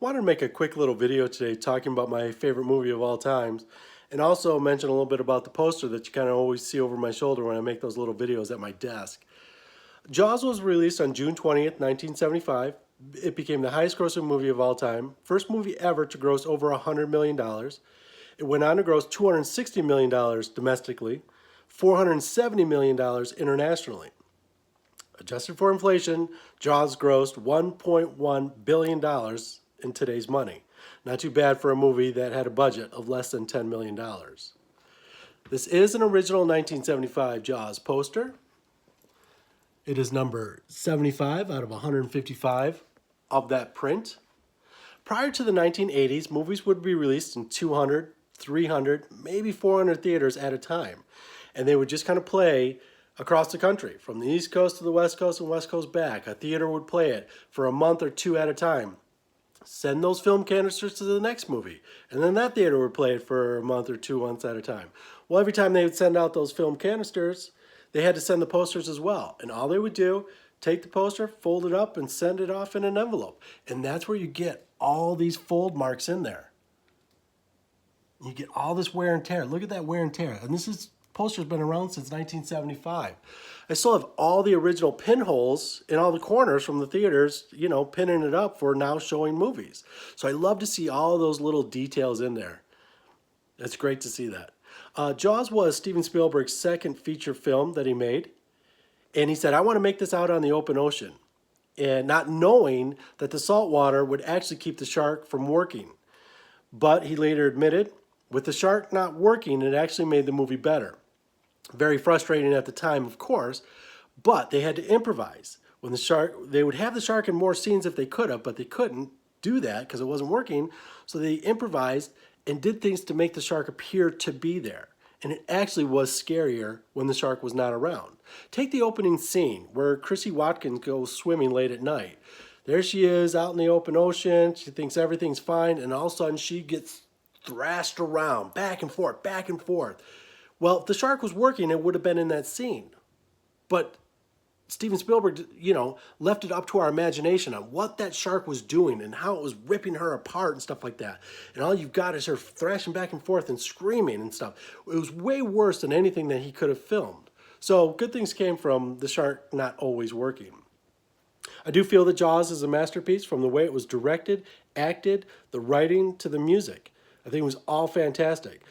Wanted to make a quick little video today talking about my favorite movie of all times and also mention a little bit about the poster that you kind of always see over my shoulder when I make those little videos at my desk. Jaws was released on June 20th, 1975. It became the highest grossing movie of all time, first movie ever to gross over $100 million. It went on to gross $260 million domestically, $470 million internationally. Adjusted for inflation, Jaws grossed $1.1 billion in today's money. Not too bad for a movie that had a budget of less than $10 million. This is an original 1975 Jaws poster. It is number 75 out of 155 of that print. Prior to the 1980s, movies would be released in 200, 300, maybe 400 theaters at a time. And they would just kind of play across the country, from the East Coast to the West Coast and West Coast back. A theater would play it for a month or two at a time. Send those film canisters to the next movie, and then that theater would play it for a month or 2 months at a time. Well, every time they would send out those film canisters, they had to send the posters as well. And all they would do, take the poster, fold it up, and send it off in an envelope. And that's where you get all these fold marks in there. You get all this wear and tear. Look at that wear and tear. And poster's been around since 1975. I still have all the original pinholes in all the corners from the theaters, pinning it up for now showing movies. So I love to see all those little details in there. It's great to see that. Jaws was Steven Spielberg's second feature film that he made. And he said, I want to make this out on the open ocean. And not knowing that the salt water would actually keep the shark from working. But he later admitted, with the shark not working, it actually made the movie better. Very frustrating at the time, of course, but they had to improvise. They would have the shark in more scenes if they could have, but they couldn't do that because it wasn't working. So they improvised and did things to make the shark appear to be there. And it actually was scarier when the shark was not around. Take the opening scene where Chrissy Watkins goes swimming late at night. There she is out in the open ocean. She thinks everything's fine, and all of a sudden she gets thrashed around, back and forth, back and forth. Well, if the shark was working, it would have been in that scene. But Steven Spielberg, left it up to our imagination on what that shark was doing and how it was ripping her apart and stuff like that. And all you've got is her thrashing back and forth and screaming and stuff. It was way worse than anything that he could have filmed. So good things came from the shark not always working. I do feel that Jaws is a masterpiece from the way it was directed, acted, the writing, to the music. I think it was all fantastic.